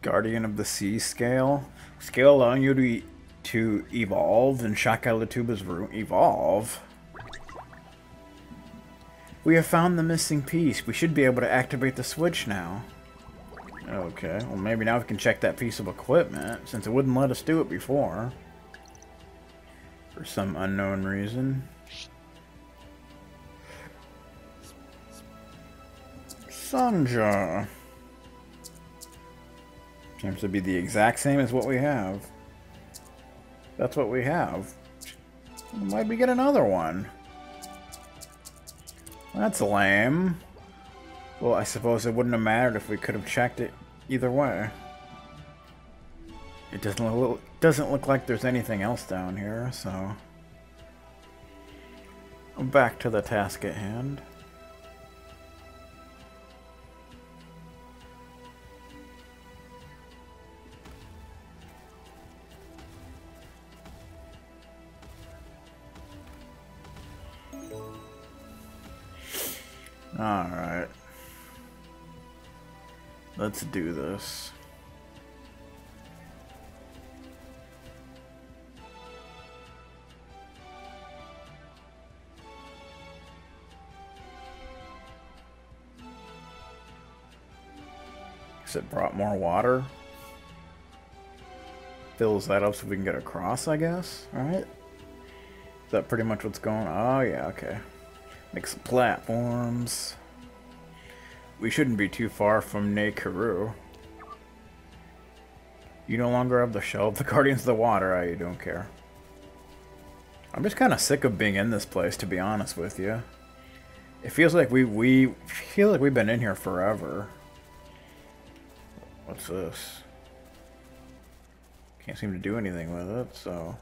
Guardian of the Sea scale. Scale allowing you to evolve and Shakalatuba's room. Evolve? We have found the missing piece. We should be able to activate the switch now. Okay, well maybe now we can check that piece of equipment, since it wouldn't let us do it before. For some unknown reason. Sanja. Seems to be the exact same as what we have. That's what we have. Might we get another one? That's lame. Well, I suppose it wouldn't have mattered if we could have checked it either way. It doesn't look like there's anything else down here, so... Back to the task at hand. Alright. Let's do this. Guess it brought more water. Fills that up so we can get across, I guess. Alright. Is that pretty much what's going on? Oh, yeah, okay. Make some platforms. We shouldn't be too far from Kiro'o. You no longer have the shell of the Guardians of the Water. I don't care. I'm just kind of sick of being in this place, to be honest with you. It feels like we feel like we've been in here forever. What's this? Can't seem to do anything with it, so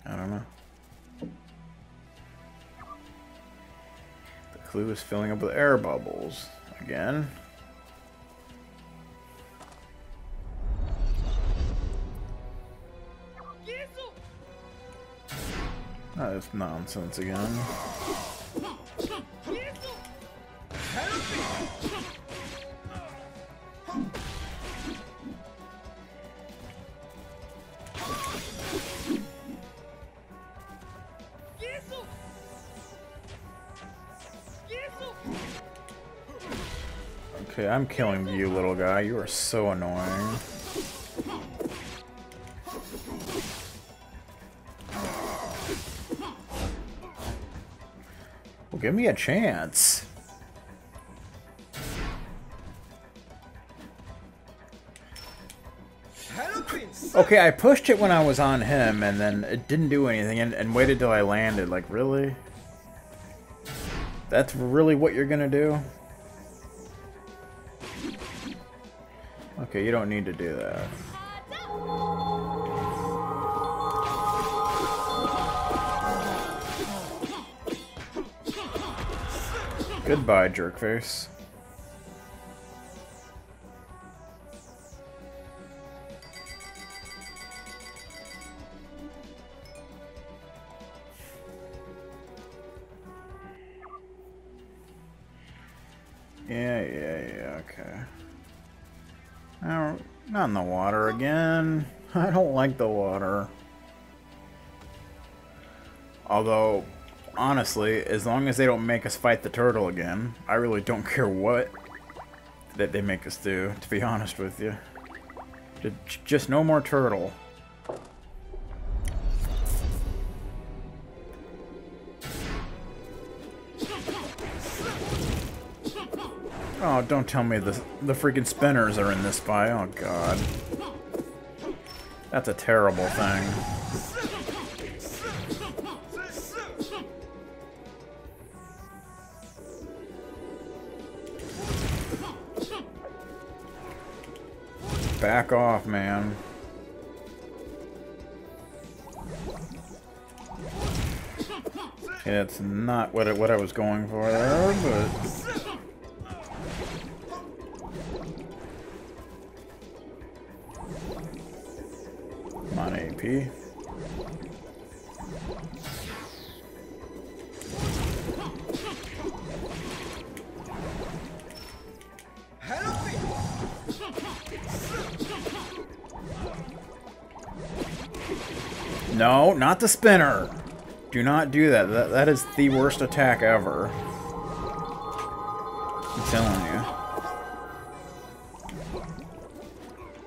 I don't know. Clue is filling up with air bubbles. Again. That is nonsense again. Okay, I'm killing you, little guy. You are so annoying. Well, give me a chance. Okay, I pushed it when I was on him, and then it didn't do anything, and waited till I landed. Like, really? That's really what you're gonna do? Okay, you don't need to do that. Goodbye, jerkface. Yeah, okay. Now, not in the water again. I don't like the water. Although, honestly, as long as they don't make us fight the turtle again, I really don't care what that they make us do, to be honest with you. Just no more turtle. Oh, don't tell me the freaking spinners are in this fight. Oh, God. That's a terrible thing. Back off, man. Okay, that's not what I was going for there, but... Come on, AP. No, not the spinner. Do not do that. That is the worst attack ever. I'm telling you.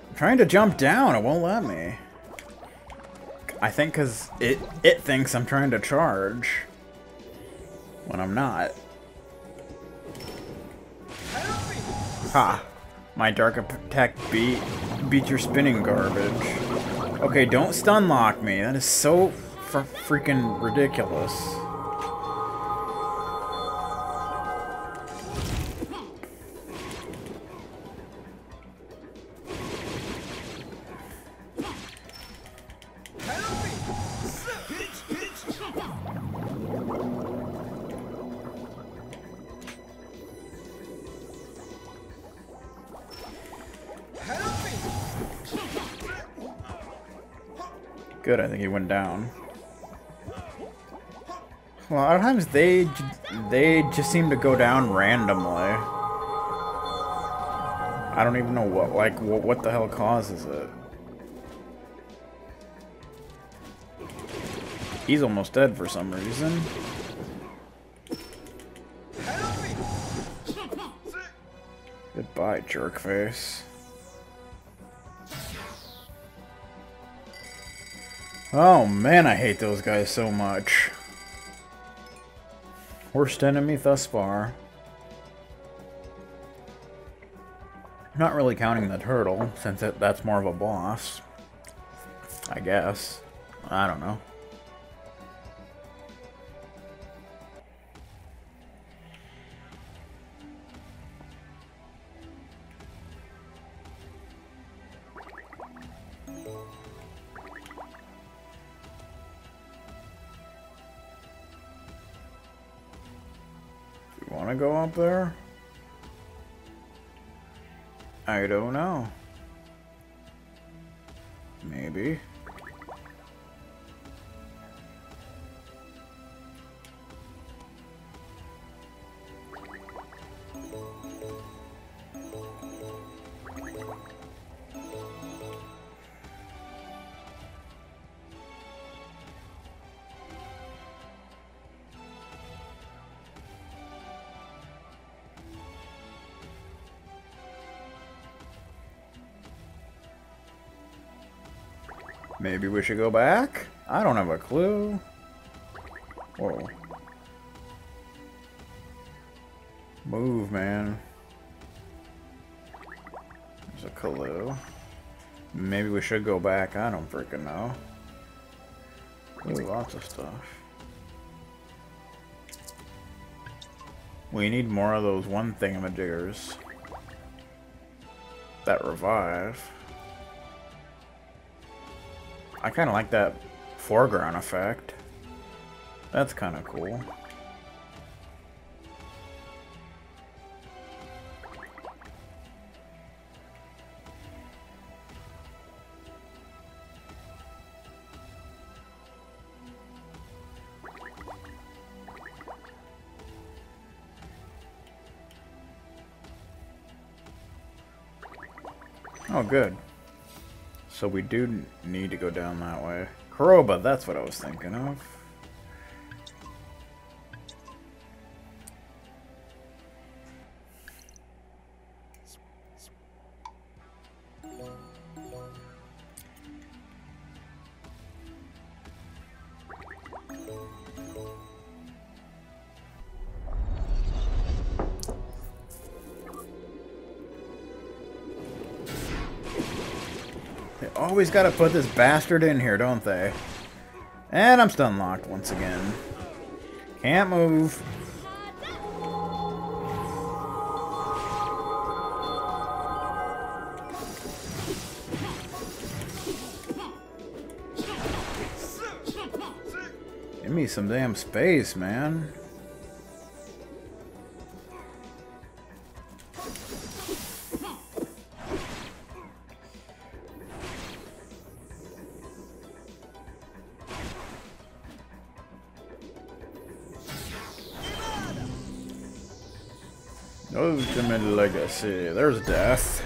I'm trying to jump down. It won't let me. I think because it thinks I'm trying to charge when I'm not. Ha! My dark attack beat your spinning garbage. Okay, don't stun lock me. That is so freaking ridiculous. Good, I think he went down. Well, a lot of times they just seem to go down randomly. I don't even know what the hell causes it. He's almost dead for some reason. Goodbye, jerkface. Oh man, I hate those guys so much. Worst enemy thus far. Not really counting the turtle, since that's more of a boss. I guess. I don't know. Want to go up there? I don't know. Maybe. Maybe we should go back? I don't have a clue. Whoa. Move, man. There's a clue. Maybe we should go back. I don't freaking know. Ooh, lots of stuff. We need more of those one thingamajiggers that revive. I kind of like that foreground effect. That's kind of cool. Oh, good. So we do need to go down that way. Koroba, that's what I was thinking of. They always gotta put this bastard in here, don't they? And I'm stun locked once again. Can't move. Give me some damn space, man. Ultimate Legacy. There's death.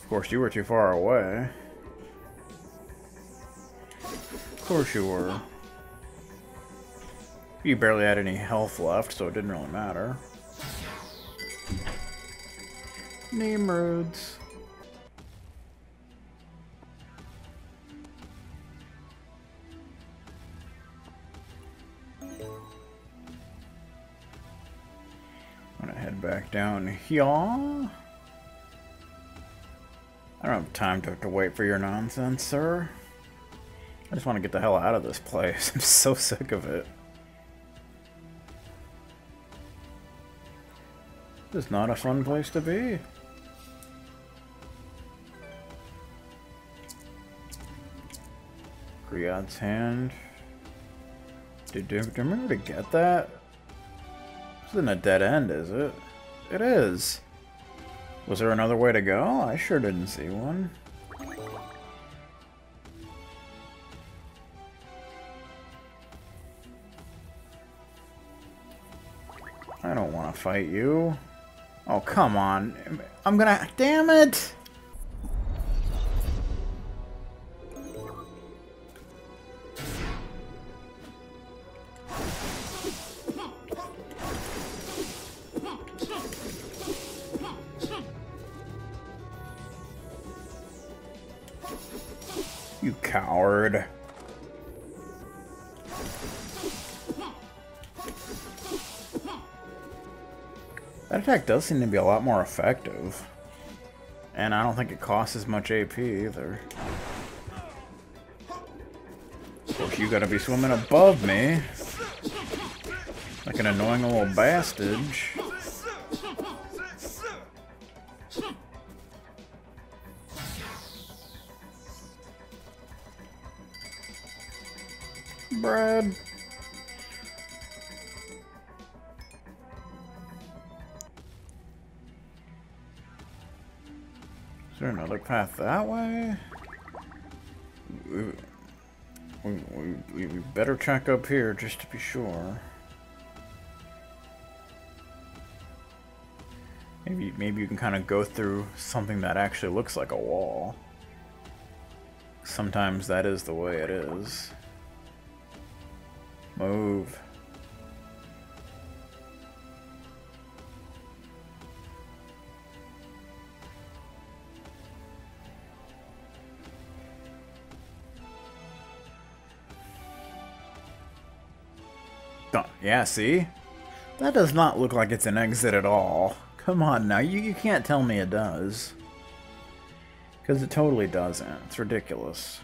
Of course, you were too far away. Of course you were. You barely had any health left, so it didn't really matter. Nimrods. I'm gonna head back down here. I don't have time to wait for your nonsense, sir. I just want to get the hell out of this place. I'm so sick of it. This is not a fun place to be. Kori-Odan's hand. Do you remember to get that? This isn't a dead end, is it? It is. Was there another way to go? I sure didn't see one. I don't want to fight you. Oh, come on. I'm gonna... Damn it! You coward. That attack does seem to be a lot more effective. And I don't think it costs as much AP either. Of course, you gotta be swimming above me. Like an annoying little bastard. Brad. Is there another path that way? We better check up here just to be sure. Maybe you can kind of go through something that actually looks like a wall. Sometimes that is the way it is. Move. Yeah, see? That does not look like it's an exit at all. Come on now, you can't tell me it does. Because it totally doesn't. It's ridiculous.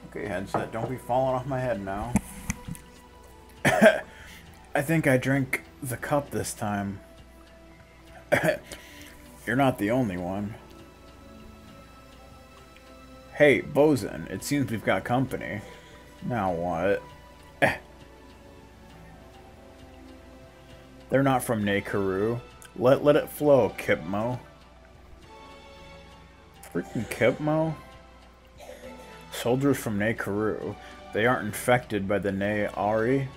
Okay, headset, don't be falling off my head now. I think I drank the cup this time. You're not the only one. Hey, Bosun, it seems we've got company. Now what? They're not from Nekaru. Let it flow, Kipmo. Freaking Kipmo? Soldiers from Nekaru. They aren't infected by the Ne-Ari?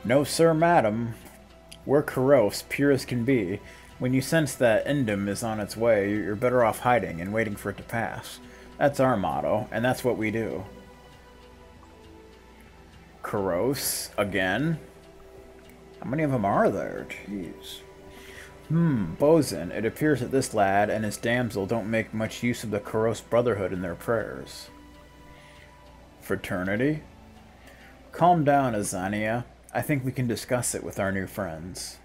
No, sir, madam. We're Koross, pure as can be. When you sense that Endem is on its way, you're better off hiding and waiting for it to pass. That's our motto, and that's what we do. Koross? Again? How many of them are there? Jeez. Bosun, it appears that this lad and his damsel don't make much use of the Koross Brotherhood in their prayers. Fraternity? Calm down, Azania. I think we can discuss it with our new friends.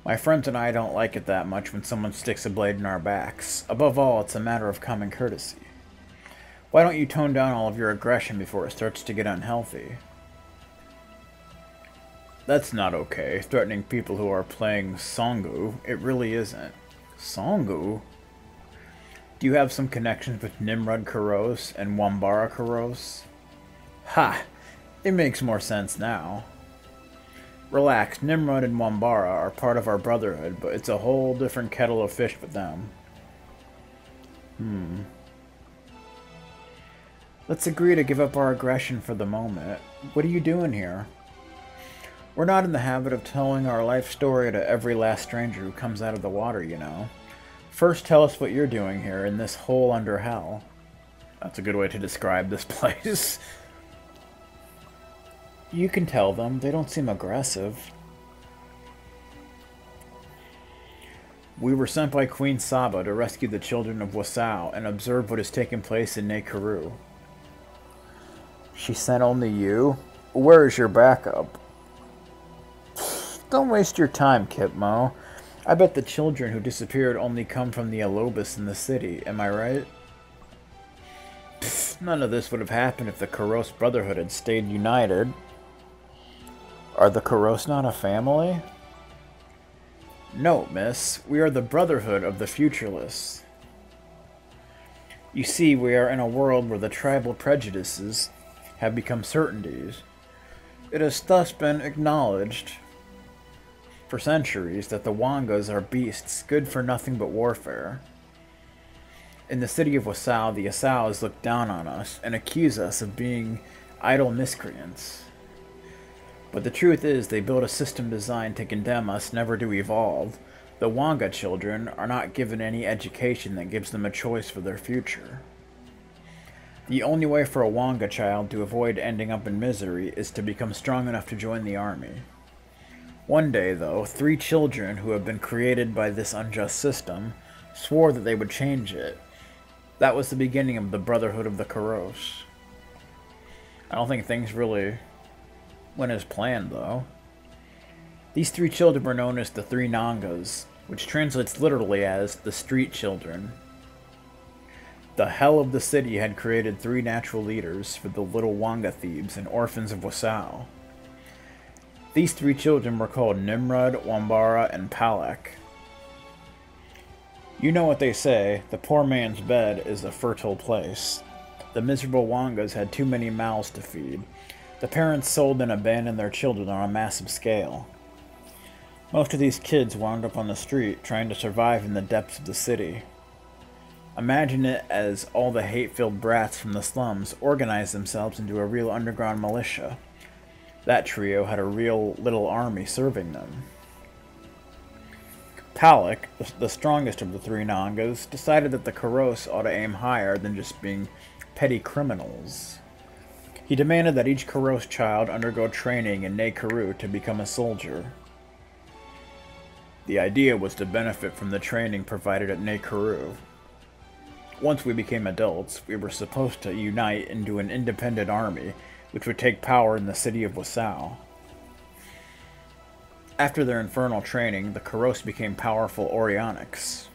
My friends and I don't like it that much when someone sticks a blade in our backs. Above all, it's a matter of common courtesy. Why don't you tone down all of your aggression before it starts to get unhealthy? That's not okay, threatening people who are playing Songu. It really isn't. Songu? Do you have some connections with Nimrod Koross and Wambara Koross? Ha! It makes more sense now. Relax, Nimrod and Wambara are part of our brotherhood, but it's a whole different kettle of fish with them. Let's agree to give up our aggression for the moment. What are you doing here? We're not in the habit of telling our life story to every last stranger who comes out of the water, you know. First tell us what you're doing here in this hole under hell. That's a good way to describe this place. You can tell them. They don't seem aggressive. We were sent by Queen Saba to rescue the children of Wasau and observe what is taking place in Nekuru. She sent only you? Where is your backup? Don't waste your time, Kitmo. I bet the children who disappeared only come from the Alobis in the city, am I right? None of this would have happened if the Koross Brotherhood had stayed united. Are the Koross not a family? No, miss. We are the Brotherhood of the Futureless. You see, we are in a world where the tribal prejudices have become certainties. It has thus been acknowledged for centuries that the Wangas are beasts good for nothing but warfare. In the city of Wasau, the Asaus look down on us and accuse us of being idle miscreants. But the truth is, they build a system designed to condemn us never to evolve. The Wanga children are not given any education that gives them a choice for their future. The only way for a Wanga child to avoid ending up in misery is to become strong enough to join the army. One day, though, 3 children who have been created by this unjust system swore that they would change it. That was the beginning of the Brotherhood of the Koross. I don't think things really went as planned, though. These 3 children were known as the 3 Nangas, which translates literally as the street children. The hell of the city had created 3 natural leaders for the little Wanga thieves and orphans of Wasau. These 3 children were called Nimrod, Wambara, and Palak. You know what they say, the poor man's bed is a fertile place. The miserable Wangas had too many mouths to feed. The parents sold and abandoned their children on a massive scale. Most of these kids wound up on the street, trying to survive in the depths of the city. Imagine it as all the hate-filled brats from the slums organized themselves into a real underground militia. That trio had a real little army serving them. Palak, the strongest of the 3 Nangas, decided that the Koross ought to aim higher than just being petty criminals. He demanded that each Koross child undergo training in Nekuru to become a soldier. The idea was to benefit from the training provided at Nekuru. Once we became adults, we were supposed to unite into an independent army, which would take power in the city of Wasau. After their infernal training, the Koross became powerful Aurionics.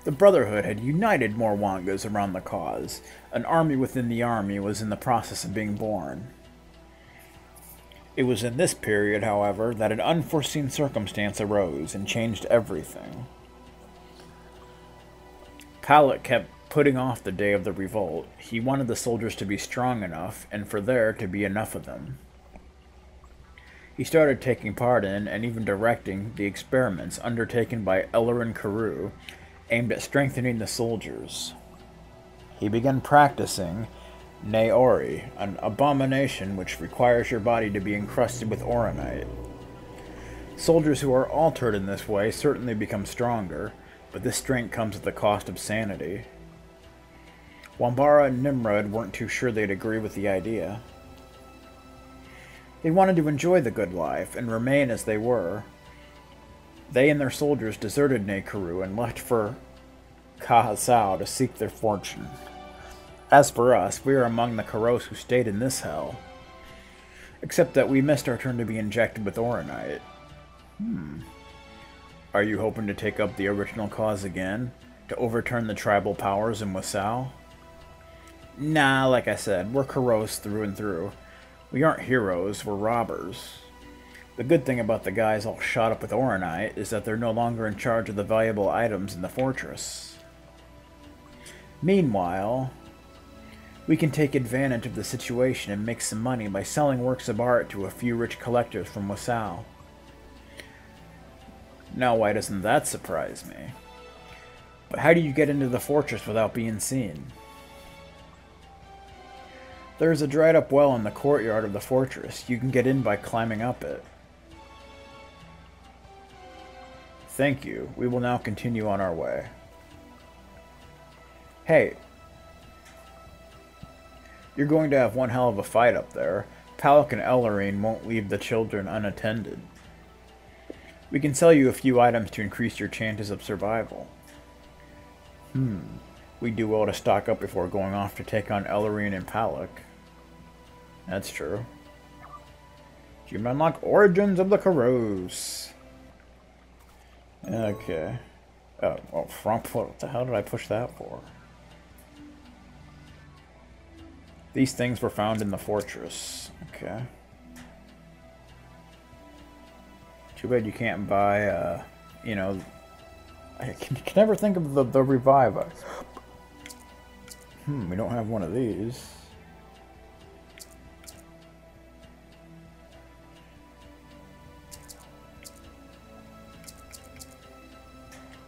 The Brotherhood had united more Wangas around the cause. An army within the army was in the process of being born. It was in this period, however, that an unforeseen circumstance arose and changed everything. Palak kept putting off the day of the revolt. He wanted the soldiers to be strong enough, and for there to be enough of them. He started taking part in, and even directing, the experiments undertaken by Aurion Karu, aimed at strengthening the soldiers. He began practicing Naori, an abomination which requires your body to be encrusted with Auronite. Soldiers who are altered in this way certainly become stronger, but this strength comes at the cost of sanity. Wambara and Nimrod weren't too sure they'd agree with the idea. They wanted to enjoy the good life and remain as they were. They and their soldiers deserted Nekuru and left for Kahasau to seek their fortune. As for us, we are among the Koross who stayed in this hell. Except that we missed our turn to be injected with Auronite. Are you hoping to take up the original cause again? To overturn the tribal powers in Wasau? Nah, like I said, we're Koross through and through. We aren't heroes, we're robbers. The good thing about the guys all shot up with Auronite is that they're no longer in charge of the valuable items in the fortress. Meanwhile, we can take advantage of the situation and make some money by selling works of art to a few rich collectors from Wasau. Now, why doesn't that surprise me? But how do you get into the fortress without being seen? There is a dried-up well in the courtyard of the fortress. You can get in by climbing up it. Thank you. We will now continue on our way. Hey. You're going to have one hell of a fight up there. Palak and Aurion won't leave the children unattended. We can sell you a few items to increase your chances of survival. We do well to stock up before going off to take on Aurion and Palak. That's true. You can unlock Origins of the Koross. Okay. Oh, well, front foot. What the hell did I push that for? These things were found in the fortress. Okay. Too bad you can't buy, you know... I can never think of the revive. We don't have one of these.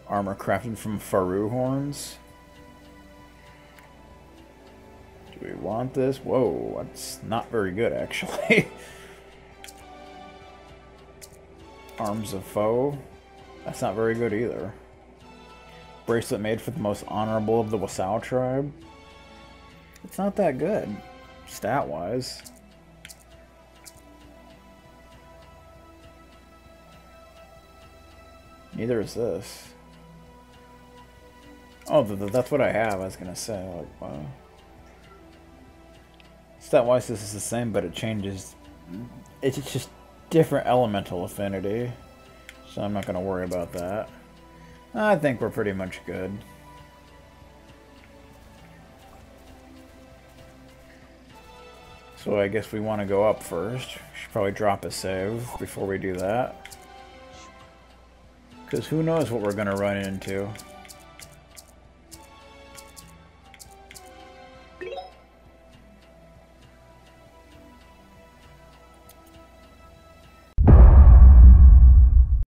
Armor crafted from Faru horns. Do we want this? Whoa, that's not very good, actually. Arms of foe. That's not very good either. Bracelet made for the most honorable of the Wasau tribe. It's not that good, stat-wise. Neither is this. Oh, that's what I have, I was gonna say. Like, wow. Stat-wise, this is the same, but it changes. It's just different elemental affinity. So I'm not gonna worry about that. I think we're pretty much good. So I guess we want to go up first. Should probably drop a save before we do that. Because who knows what we're going to run into.